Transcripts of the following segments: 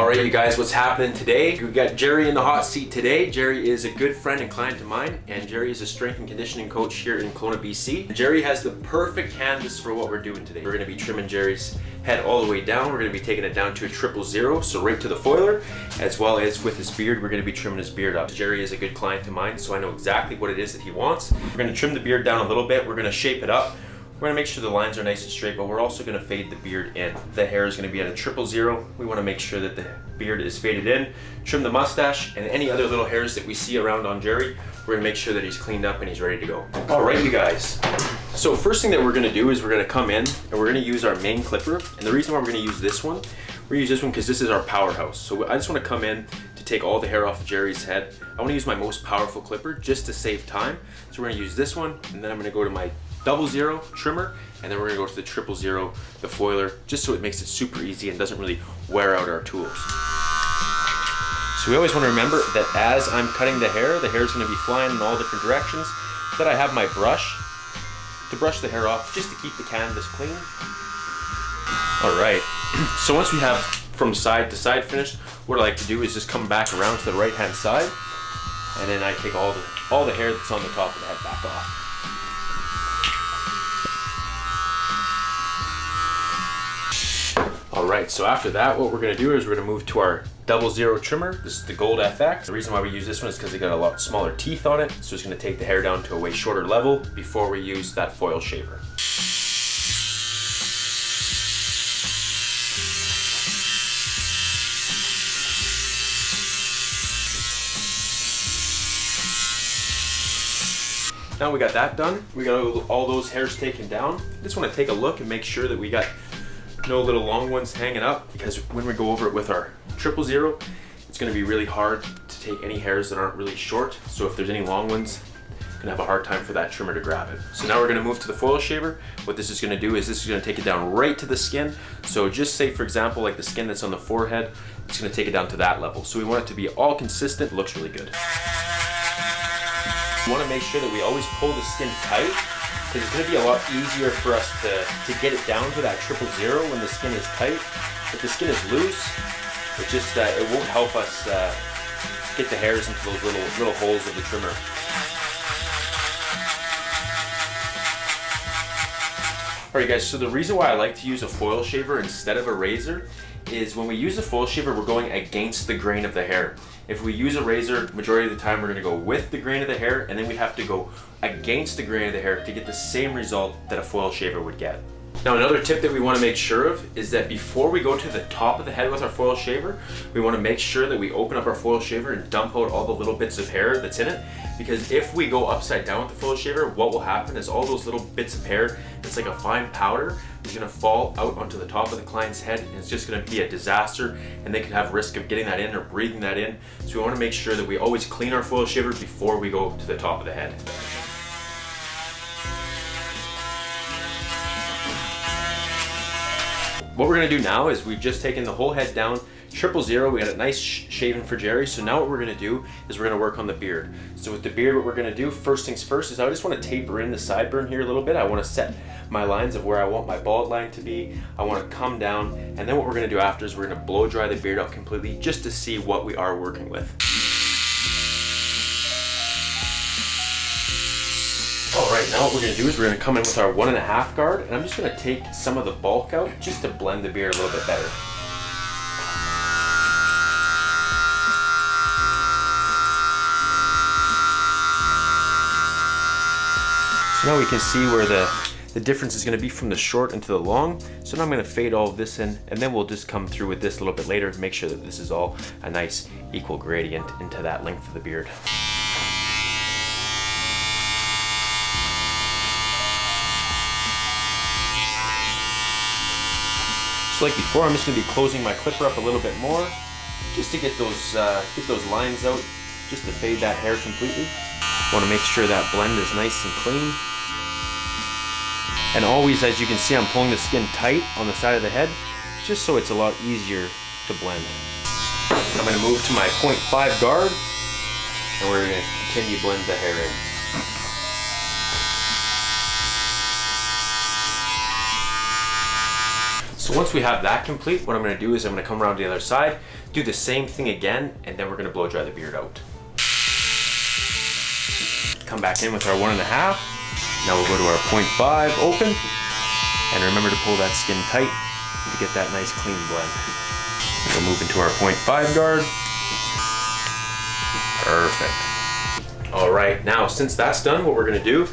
All right, you guys, what's happening today? We got Jerry in the hot seat today. Jerry is a good friend and client of mine, and Jerry is a strength and conditioning coach here in Kelowna, BC. Jerry has the perfect canvas for what we're doing today. We're gonna be trimming Jerry's head all the way down. We're gonna be taking it down to a 000, so right to the foiler, as well as with his beard, we're gonna be trimming his beard up. Jerry is a good client of mine, so I know exactly what it is that he wants. We're gonna trim the beard down a little bit. We're gonna shape it up. We're gonna make sure the lines are nice and straight, but we're also gonna fade the beard in. The hair is gonna be at a 000. We wanna make sure that the beard is faded in. Trim the mustache and any other little hairs that we see around on Jerry. We're gonna make sure that he's cleaned up and he's ready to go. All right, you guys. So first thing that we're gonna do is we're gonna come in and we're gonna use our main clipper. And the reason why we're gonna use this one, because this is our powerhouse. So I just wanna come in to take all the hair off of Jerry's head. I wanna use my most powerful clipper just to save time. So we're gonna use this one, and then I'm gonna go to my 00 trimmer, and then we're gonna go to the 000, the foiler, just so it makes it super easy and doesn't really wear out our tools. So we always wanna remember that as I'm cutting the hair is gonna be flying in all different directions, that I have my brush to brush the hair off, just to keep the canvas clean. All right, so once we have from side to side finished, what I like to do is just come back around to the right-hand side, and then I take all the hair that's on the top of the head back off. All right, so after that, what we're gonna do is we're gonna move to our 00 trimmer. This is the Gold FX. The reason why we use this one is because it got a lot smaller teeth on it, so it's gonna take the hair down to a way shorter level before we use that foil shaver. Now we got that done, we got all those hairs taken down. I just wanna take a look and make sure that we got no little long ones hanging up, because when we go over it with our 000, it's gonna be really hard to take any hairs that aren't really short. So if there's any long ones, you're gonna have a hard time for that trimmer to grab it. So now we're gonna move to the foil shaver. What this is gonna do is this is gonna take it down right to the skin. So just say, for example, like the skin that's on the forehead, it's gonna take it down to that level. So we want it to be all consistent, looks really good. We wanna make sure that we always pull the skin tight, because it's gonna be a lot easier for us to get it down to that 000 when the skin is tight. If the skin is loose, it just it won't help us get the hairs into those little holes of the trimmer. All right, guys, so the reason why I like to use a foil shaver instead of a razor is when we use a foil shaver, we're going against the grain of the hair. If we use a razor, majority of the time we're gonna go with the grain of the hair, and then we have to go against the grain of the hair to get the same result that a foil shaver would get. Now, another tip that we wanna make sure of is that before we go to the top of the head with our foil shaver, we wanna make sure that we open up our foil shaver and dump out all the little bits of hair that's in it. Because if we go upside down with the foil shaver, what will happen is all those little bits of hair, it's like a fine powder, is gonna fall out onto the top of the client's head, and it's just gonna be a disaster, and they could have risk of getting that in or breathing that in. So we wanna make sure that we always clean our foil shaver before we go to the top of the head. What we're gonna do now is we've just taken the whole head down, 000, we got a nice shaving for Jerry. So now what we're gonna do is we're gonna work on the beard. So with the beard, what we're gonna do, first things first, is I just wanna taper in the sideburn here a little bit. I wanna set my lines of where I want my bald line to be. I wanna come down, and then what we're gonna do after is we're gonna blow dry the beard out completely just to see what we are working with. All right, now what we're gonna do is we're gonna come in with our 1.5 guard, and I'm just gonna take some of the bulk out just to blend the beard a little bit better. So now we can see where the difference is gonna be from the short into the long. So now I'm gonna fade all of this in, and then we'll just come through with this a little bit later to make sure that this is all a nice equal gradient into that length of the beard. So like before, I'm just gonna be closing my clipper up a little bit more, just to get those lines out, just to fade that hair completely. Wanna make sure that blend is nice and clean. And always, as you can see, I'm pulling the skin tight on the side of the head, just so it's a lot easier to blend. I'm gonna move to my 0.5 guard, and we're gonna continue to blend the hair in. So once we have that complete, what I'm gonna do is I'm gonna come around to the other side, do the same thing again, and then we're gonna blow dry the beard out. Come back in with our 1.5. Now we'll go to our 0.5 open, and remember to pull that skin tight to get that nice clean blend. We'll move into our 0.5 guard. Perfect. All right, now since that's done, what we're gonna do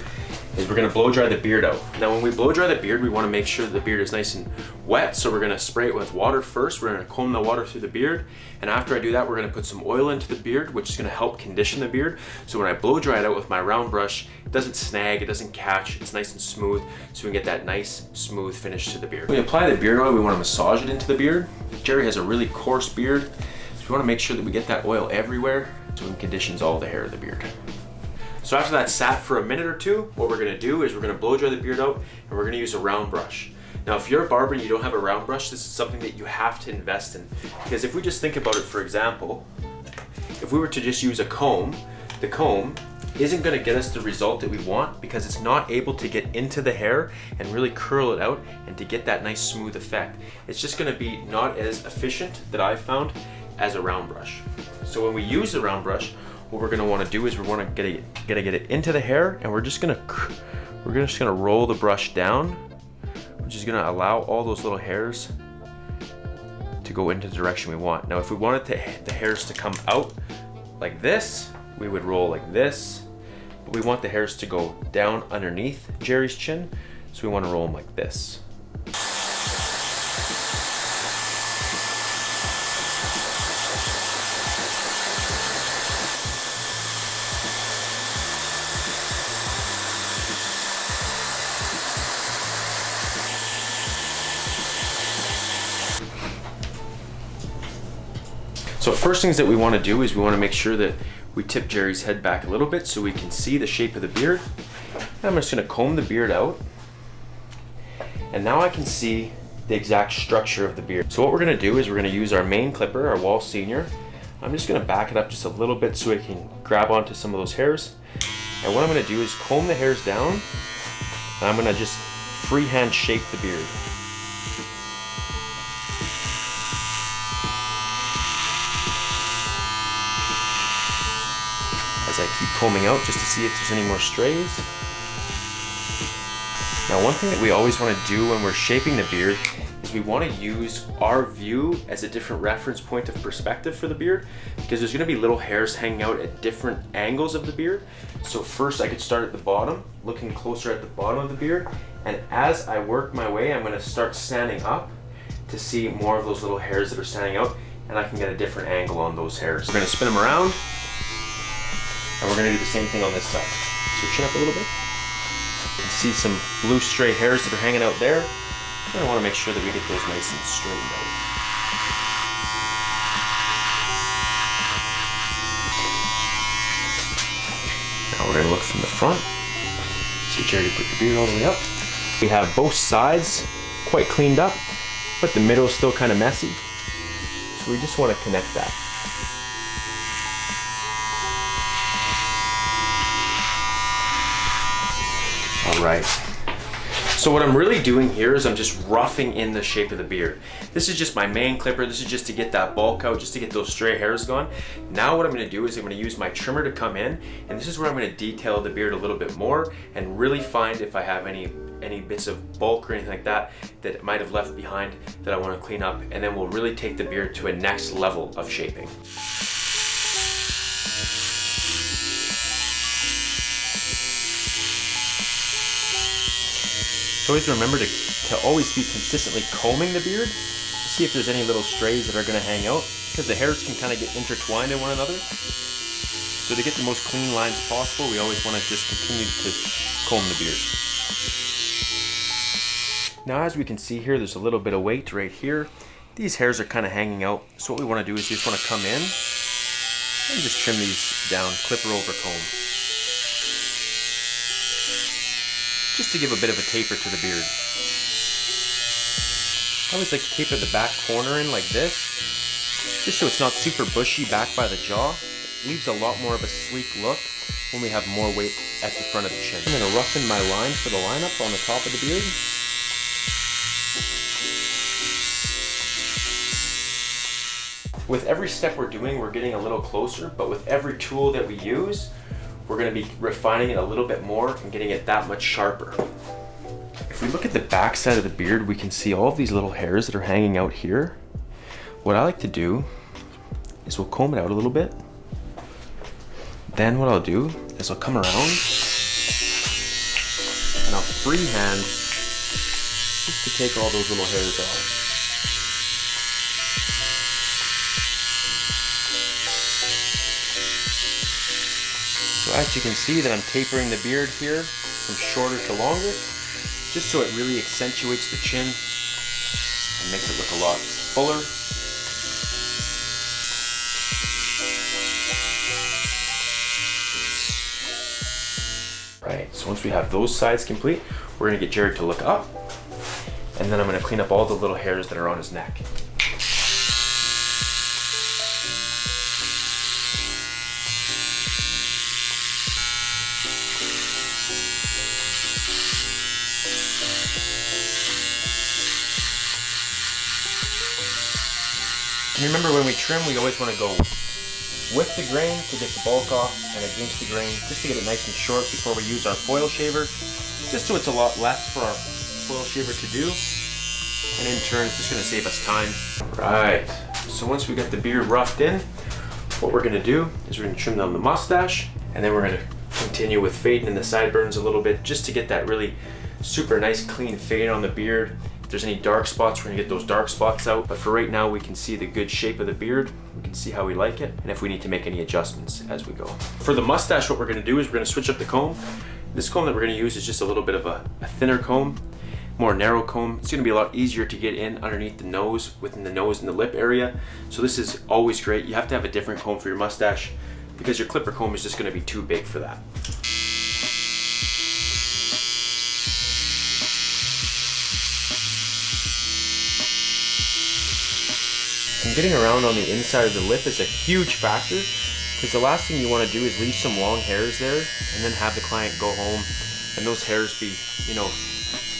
is we're gonna blow dry the beard out. Now when we blow dry the beard, we wanna make sure the beard is nice and wet, so we're gonna spray it with water first. We're gonna comb the water through the beard, and after I do that, we're gonna put some oil into the beard, which is gonna help condition the beard. So when I blow dry it out with my round brush, it doesn't snag, it doesn't catch, it's nice and smooth, so we can get that nice, smooth finish to the beard. When we apply the beard oil, we wanna massage it into the beard. Jerry has a really coarse beard, so we wanna make sure that we get that oil everywhere, so it conditions all the hair of the beard. So after that's sat for a minute or two, what we're gonna do is we're gonna blow dry the beard out, and we're gonna use a round brush. Now, if you're a barber and you don't have a round brush, this is something that you have to invest in. Because if we just think about it, for example, if we were to just use a comb, the comb isn't gonna get us the result that we want because it's not able to get into the hair and really curl it out and to get that nice smooth effect. It's just gonna be not as efficient, that I've found, as a round brush. So when we use the round brush, what we're gonna wanna do is we wanna get it into the hair, and we're just gonna roll the brush down, which is gonna allow all those little hairs to go into the direction we want. Now, if we wanted the hairs to come out like this, we would roll like this, but we want the hairs to go down underneath Jerry's chin, so we wanna roll them like this. So first things that we want to do is we want to make sure that we tip Jerry's head back a little bit so we can see the shape of the beard. And I'm just going to comb the beard out. And now I can see the exact structure of the beard. So what we're going to do is we're going to use our main clipper, our Wall Senior. I'm just going to back it up just a little bit so I can grab onto some of those hairs. And what I'm going to do is comb the hairs down, and I'm going to just freehand shape the beard. As I keep combing out just to see if there's any more strays. Now, one thing that we always want to do when we're shaping the beard is we want to use our view as a different reference point of perspective for the beard, because there's going to be little hairs hanging out at different angles of the beard. So first I could start at the bottom, looking closer at the bottom of the beard, and as I work my way, I'm going to start standing up to see more of those little hairs that are standing out, and I can get a different angle on those hairs. We're going to spin them around. And we're gonna do the same thing on this side. So chin up a little bit. You can see some blue stray hairs that are hanging out there. We're gonna wanna make sure that we get those nice and straightened out. Now we're gonna look from the front. See Jerry put the beard all the way up. We have both sides quite cleaned up, but the middle is still kind of messy. So we just wanna connect that. Right. So what I'm really doing here is I'm just roughing in the shape of the beard. This is just my main clipper. This is just to get that bulk out, just to get those stray hairs gone. Now what I'm going to do is I'm going to use my trimmer to come in, and this is where I'm going to detail the beard a little bit more and really find if I have any bits of bulk or anything like that that it might have left behind that I want to clean up, and then we'll really take the beard to a next level of shaping. So always remember to always be consistently combing the beard to see if there's any little strays that are going to hang out, because the hairs can kind of get intertwined in one another. So to get the most clean lines possible, we always want to just continue to comb the beard. Now, as we can see here, there's a little bit of weight right here. These hairs are kind of hanging out. So what we want to do is you just want to come in and just trim these down, clipper over comb. Just to give a bit of a taper to the beard. I always like to taper the back corner in like this, just so it's not super bushy back by the jaw. It leaves a lot more of a sleek look when we have more weight at the front of the chin. I'm going to roughen my line for the lineup on the top of the beard. With every step we're doing, we're getting a little closer, but with every tool that we use, we're gonna be refining it a little bit more and getting it that much sharper. If we look at the back side of the beard, we can see all of these little hairs that are hanging out here. What I like to do is we'll comb it out a little bit. Then what I'll do is I'll come around and I'll freehand just to take all those little hairs off. So as you can see that I'm tapering the beard here from shorter to longer, just so it really accentuates the chin and makes it look a lot fuller. Right, so once we have those sides complete, we're gonna get Jerry to look up, and then I'm gonna clean up all the little hairs that are on his neck. And remember, when we trim, we always want to go with the grain to get the bulk off and against the grain just to get it nice and short before we use our foil shaver, just so it's a lot less for our foil shaver to do, and in turn it's just going to save us time. Right, so once we got the beard roughed in, what we're going to do is we're going to trim down the mustache, and then we're going to continue with fading in the sideburns a little bit just to get that really super nice clean fade on the beard. If there's any dark spots, we're gonna get those dark spots out. But for right now, we can see the good shape of the beard. We can see how we like it, and if we need to make any adjustments as we go. For the mustache, what we're gonna do is we're gonna switch up the comb. This comb that we're gonna use is just a little bit of a thinner comb, more narrow comb. It's gonna be a lot easier to get in underneath the nose, within the nose and the lip area. So this is always great. You have to have a different comb for your mustache because your clipper comb is just gonna be too big for that. And getting around on the inside of the lip is a huge factor, because the last thing you want to do is leave some long hairs there and then have the client go home and those hairs be, you know,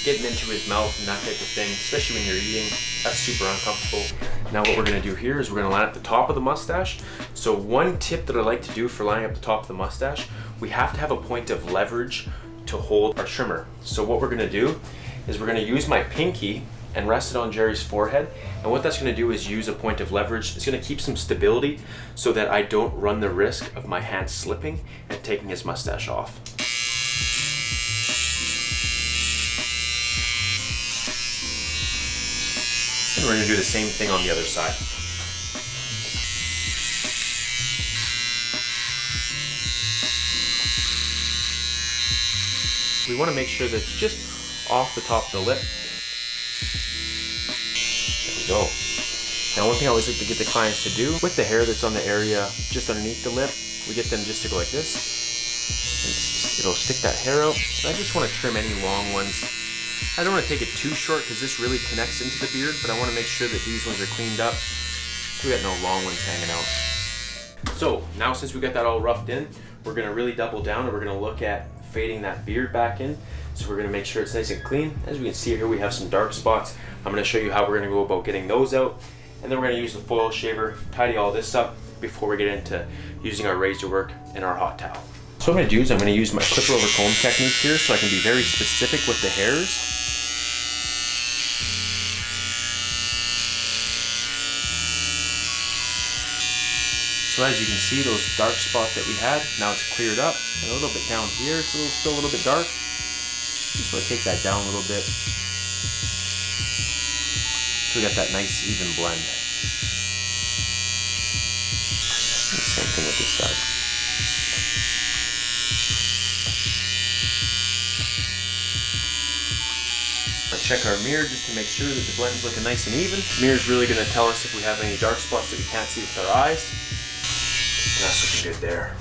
getting into his mouth and that type of thing, especially when you're eating. That's super uncomfortable. Now what we're going to do here is we're going to line up the top of the mustache. So one tip that I like to do for lining up the top of the mustache, we have to have a point of leverage to hold our trimmer. So what we're going to do is we're going to use my pinky and rest it on Jerry's forehead. And what that's gonna do is use a point of leverage. It's gonna keep some stability so that I don't run the risk of my hand slipping and taking his mustache off. And we're gonna do the same thing on the other side. We wanna make sure that it's just off the top of the lip. Go. Now one thing I always like to get the clients to do with the hair that's on the area just underneath the lip, we get them just to go like this, and it'll stick that hair out. And I just want to trim any long ones. I don't want to take it too short because this really connects into the beard, but I want to make sure that these ones are cleaned up so we got no long ones hanging out. So now since we got that all roughed in, we're going to really double down and we're going to look at fading that beard back in. So we're going to make sure it's nice and clean. As we can see here, we have some dark spots. I'm going to show you how we're going to go about getting those out, and then we're going to use the foil shaver, tidy all this up before we get into using our razor work and our hot towel. So what I'm going to do is I'm going to use my clipper over comb technique here so I can be very specific with the hairs. So as you can see, those dark spots that we had, now it's cleared up, and a little bit down here, it's still a little bit dark. Just want to take that down a little bit. So we got that nice even blend. Same thing with this side. Check our mirror just to make sure that the blend's looking nice and even. The mirror's really going to tell us if we have any dark spots that we can't see with our eyes. And that's looking good there.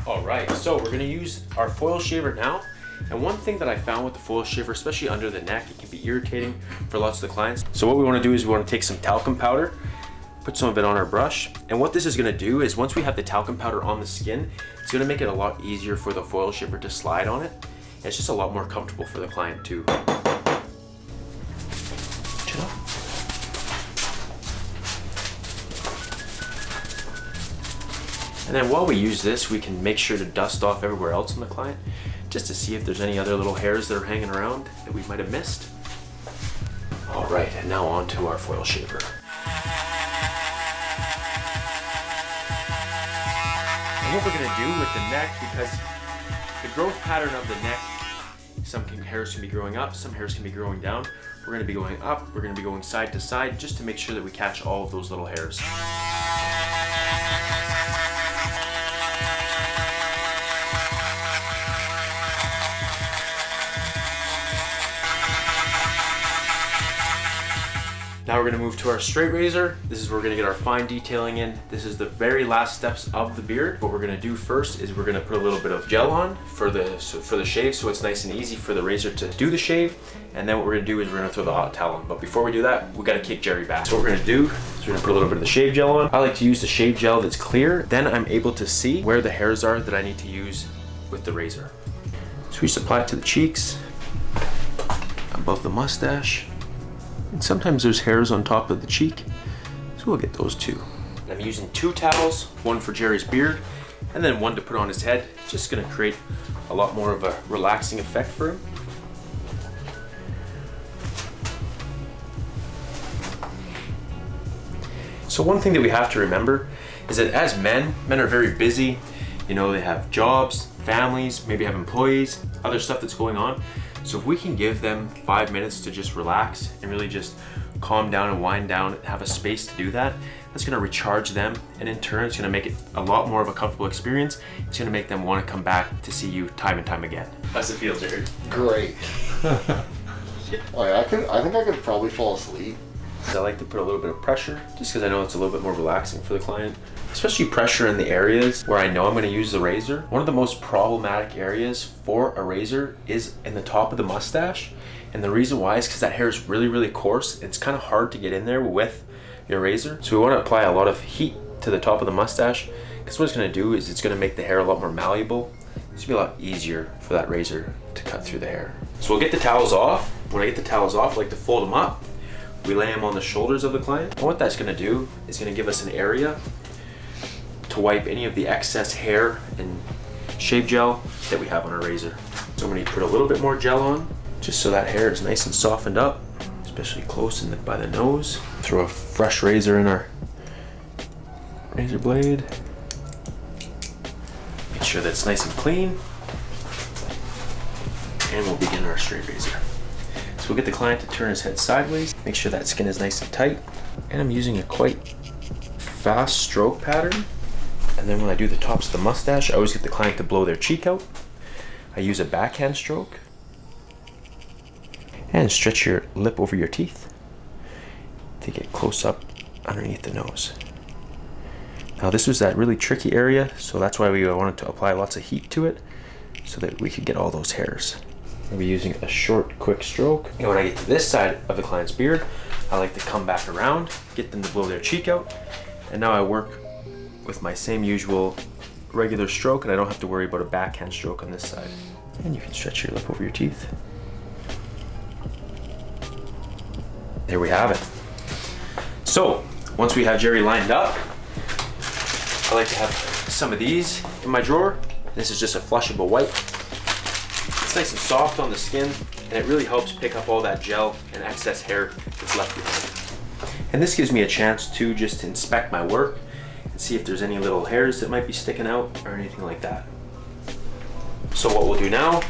Alright, so we're going to use our foil shaver now. And one thing that I found with the foil shaver, especially under the neck, it can be irritating for lots of the clients. So what we want to do is we want to take some talcum powder, put some of it on our brush. And what this is going to do is once we have the talcum powder on the skin, it's going to make it a lot easier for the foil shaver to slide on it. And it's just a lot more comfortable for the client too. And then while we use this, we can make sure to dust off everywhere else on the client, just to see if there's any other little hairs that are hanging around that we might have missed. All right, and now on to our foil shaver. And what we're gonna do with the neck, because the growth pattern of the neck, hairs can be growing up, some hairs can be growing down. We're gonna be going up, we're gonna be going side to side, just to make sure that we catch all of those little hairs. Now we're gonna move to our straight razor. This is where we're gonna get our fine detailing in. This is the very last steps of the beard. What we're gonna do first is we're gonna put a little bit of gel on for the shave, so it's nice and easy for the razor to do the shave. And then what we're gonna do is we're gonna throw the hot towel on. But before we do that, we gotta kick Jerry back. So what we're gonna do is we're gonna put a little bit of the shave gel on. I like to use the shave gel that's clear. Then I'm able to see where the hairs are that I need to use with the razor. So we just apply it to the cheeks, above the mustache. And sometimes there's hairs on top of the cheek, so we'll get those too. And I'm using 2 towels, one for Jerry's beard, and then one to put on his head. It's just gonna create a lot more of a relaxing effect for him. So one thing that we have to remember is that as men are very busy. You know, they have jobs, families, maybe have employees, other stuff that's going on. So if we can give them 5 minutes to just relax and really just calm down and wind down and have a space to do that, that's gonna recharge them, and in turn it's gonna make it a lot more of a comfortable experience. It's gonna make them wanna come back to see you time and time again. How's it feel, Jared? Great. Oh, yeah, I think I could probably fall asleep. I like to put a little bit of pressure, just because I know it's a little bit more relaxing for the client. Especially pressure in the areas where I know I'm gonna use the razor. One of the most problematic areas for a razor is in the top of the mustache. And the reason why is because that hair is really, really coarse. It's kind of hard to get in there with your razor. So we wanna apply a lot of heat to the top of the mustache, because what it's gonna do is it's gonna make the hair a lot more malleable. It's gonna be a lot easier for that razor to cut through the hair. So we'll get the towels off. When I get the towels off, I like to fold them up. We lay them on the shoulders of the client. And what that's gonna do is gonna give us an area to wipe any of the excess hair and shave gel that we have on our razor. So I'm gonna put a little bit more gel on, just so that hair is nice and softened up, especially close by the nose. Throw a fresh razor in our razor blade. Make sure that's nice and clean. And we'll begin our straight razor. So we'll get the client to turn his head sideways, make sure that skin is nice and tight. And I'm using a quite fast stroke pattern. And then when I do the tops of the mustache, I always get the client to blow their cheek out. I use a backhand stroke. And stretch your lip over your teeth to get close up underneath the nose. Now this was that really tricky area, so that's why we wanted to apply lots of heat to it, so that we could get all those hairs. I'll be using a short, quick stroke. And when I get to this side of the client's beard, I like to come back around, get them to blow their cheek out. And now I work with my same usual regular stroke, and I don't have to worry about a backhand stroke on this side. And you can stretch your lip over your teeth. There we have it. So, once we have Jerry lined up, I like to have some of these in my drawer. This is just a flushable wipe. It's nice and soft on the skin, and it really helps pick up all that gel and excess hair that's left behind. And this gives me a chance to just inspect my work and see if there's any little hairs that might be sticking out or anything like that. So what we'll do now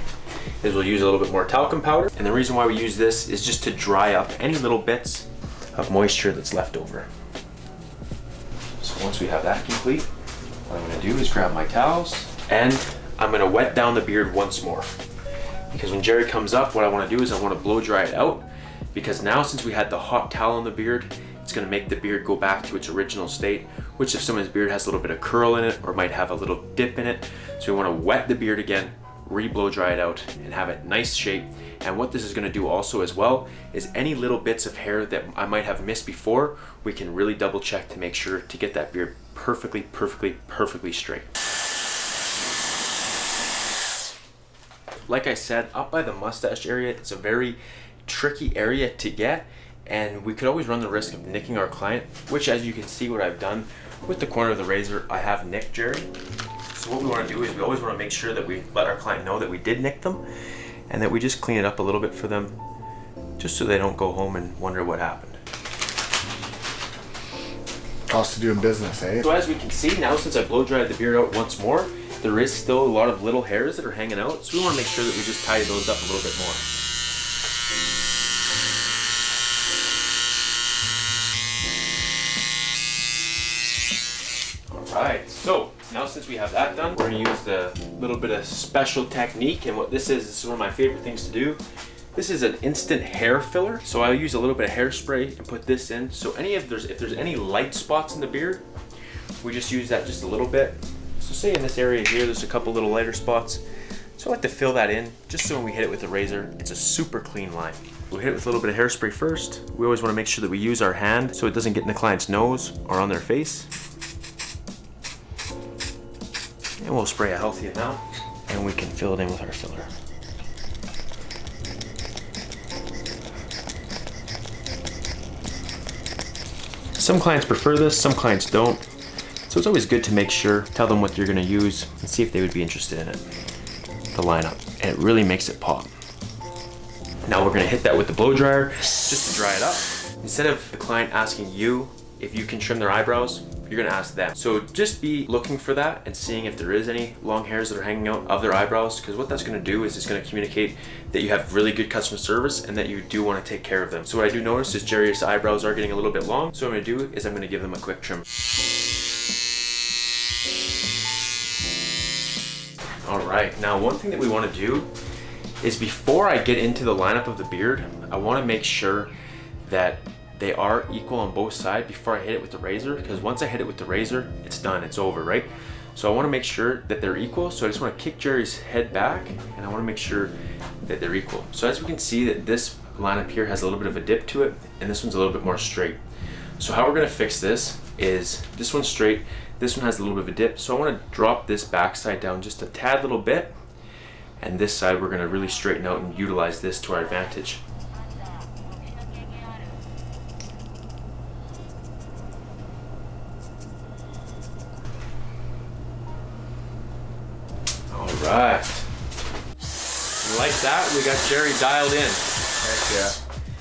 is we'll use a little bit more talcum powder. And the reason why we use this is just to dry up any little bits of moisture that's left over. So once we have that complete, what I'm gonna do is grab my towels and I'm gonna wet down the beard once more. Because when Jerry comes up, what I wanna do is I wanna blow dry it out, because now since we had the hot towel on the beard, it's gonna make the beard go back to its original state, which if someone's beard has a little bit of curl in it or might have a little dip in it. So we wanna wet the beard again, re-blow dry it out, and have it nice shape. And what this is gonna do also as well is any little bits of hair that I might have missed before, we can really double check to make sure to get that beard perfectly straight. Like I said, up by the mustache area, it's a very tricky area to get, and we could always run the risk of nicking our client, which, as you can see what I've done with the corner of the razor, I have nicked Jerry. So what we want to do is we always want to make sure that we let our client know that we did nick them, and that we just clean it up a little bit for them, just so they don't go home and wonder what happened. Cost of doing business, eh? So as we can see now, since I blow dried the beard out once more, there is still a lot of little hairs that are hanging out, so we want to make sure that we just tidy those up a little bit more. Alright, so now since we have that done, we're going to use the little bit of special technique, and what this is one of my favorite things to do. This is an instant hair filler, so I'll use a little bit of hairspray and put this in. So if there's any light spots in the beard, we just use that just a little bit. So say in this area here, there's a couple little lighter spots. So I like to fill that in, just so when we hit it with the razor, it's a super clean line. We'll hit it with a little bit of hairspray first. We always want to make sure that we use our hand so it doesn't get in the client's nose or on their face. And we'll spray a healthy amount, and we can fill it in with our filler. Some clients prefer this, some clients don't. So it's always good to make sure, tell them what you're gonna use, and see if they would be interested in it, the lineup. And it really makes it pop. Now we're gonna hit that with the blow dryer, just to dry it up. Instead of the client asking you if you can trim their eyebrows, you're gonna ask them. So just be looking for that and seeing if there is any long hairs that are hanging out of their eyebrows, because what that's gonna do is it's gonna communicate that you have really good customer service and that you do wanna take care of them. So what I do notice is Jerry's eyebrows are getting a little bit long. So what I'm gonna do is I'm gonna give them a quick trim. All right, now one thing that we wanna do is before I get into the lineup of the beard, I wanna make sure that they are equal on both sides before I hit it with the razor, because once I hit it with the razor, it's done, it's over, right? So I want to make sure that they're equal. So I just want to kick Jerry's head back, and I want to make sure that they're equal. So as we can see that this lineup here has a little bit of a dip to it, and this one's a little bit more straight. So how we're going to fix this is this one's straight, this one has a little bit of a dip. So I want to drop this backside down just a tad little bit, and this side we're going to really straighten out and utilize this to our advantage. Right. And like that, we got Jerry dialed in. Heck yeah.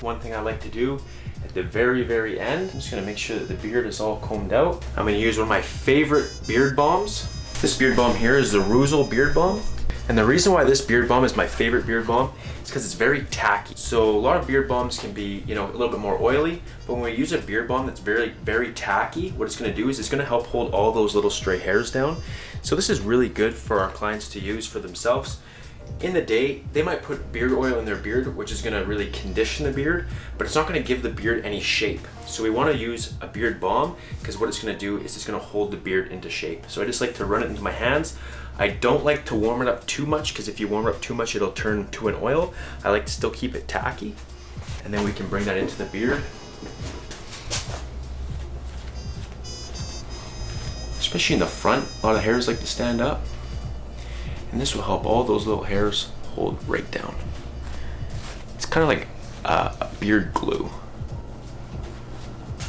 One thing I like to do at the very, very end, I'm just gonna make sure that the beard is all combed out. I'm gonna use one of my favorite beard balms. This beard balm here is the Ruzel beard balm. And the reason why this beard balm is my favorite beard balm is because it's very tacky. So a lot of beard balms can be, a little bit more oily, but when we use a beard balm that's very, very tacky, what it's gonna do is it's gonna help hold all those little stray hairs down. So this is really good for our clients to use for themselves. In the day, they might put beard oil in their beard, which is gonna really condition the beard, but it's not gonna give the beard any shape. So we wanna use a beard balm, because what it's gonna do is it's gonna hold the beard into shape. So I just like to run it into my hands. I don't like to warm it up too much, because if you warm it up too much, it'll turn to an oil. I like to still keep it tacky, and then we can bring that into the beard. Especially in the front, a lot of hairs like to stand up. And this will help all those little hairs hold right down. It's kind of like a beard glue.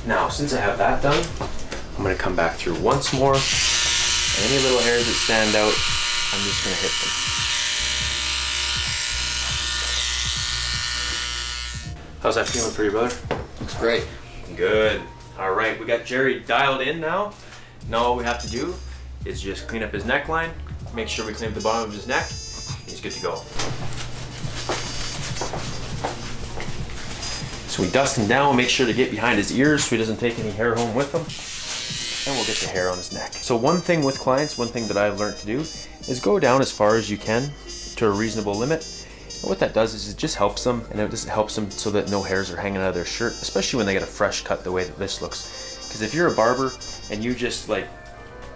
Now, since I have that done, I'm gonna come back through once more. And any little hairs that stand out, I'm just gonna hit them. How's that feeling for you, brother? Looks great. Good. All right, we got Jerry dialed in now. Now all we have to do is just clean up his neckline, make sure we clean up the bottom of his neck, and he's good to go. So we dust him down, make sure to get behind his ears so he doesn't take any hair home with him, and we'll get the hair on his neck. So one thing with clients, one thing that I've learned to do is go down as far as you can to a reasonable limit. And what that does is it just helps them, and it just helps them so that no hairs are hanging out of their shirt, especially when they get a fresh cut the way that this looks. Because if you're a barber and you just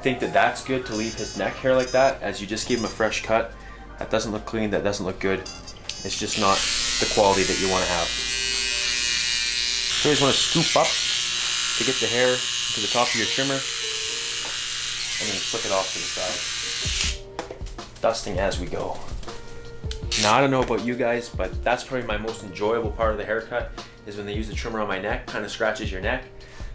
think that that's good to leave his neck hair like that, as you just gave him a fresh cut, that doesn't look clean, that doesn't look good. It's just not the quality that you want to have. So you always want to scoop up to get the hair to the top of your trimmer, and then flick it off to the side. Dusting as we go. Now I don't know about you guys, but that's probably my most enjoyable part of the haircut, is when they use the trimmer on my neck, kind of scratches your neck.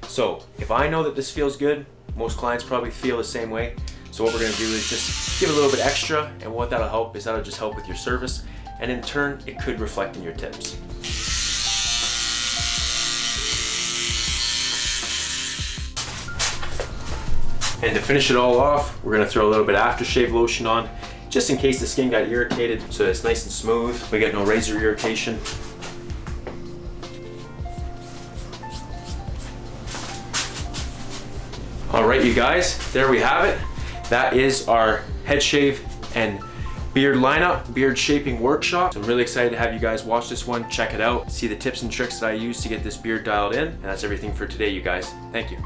So if I know that this feels good, most clients probably feel the same way. So what we're gonna do is just give a little bit extra, and what that'll help is that'll just help with your service, and in turn, it could reflect in your tips. And to finish it all off, we're gonna throw a little bit of aftershave lotion on, just in case the skin got irritated, so it's nice and smooth. We get no razor irritation. All right, you guys, there we have it. That is our head shave and beard lineup, beard shaping workshop. So I'm really excited to have you guys watch this one, check it out, see the tips and tricks that I use to get this beard dialed in. And that's everything for today, you guys. Thank you.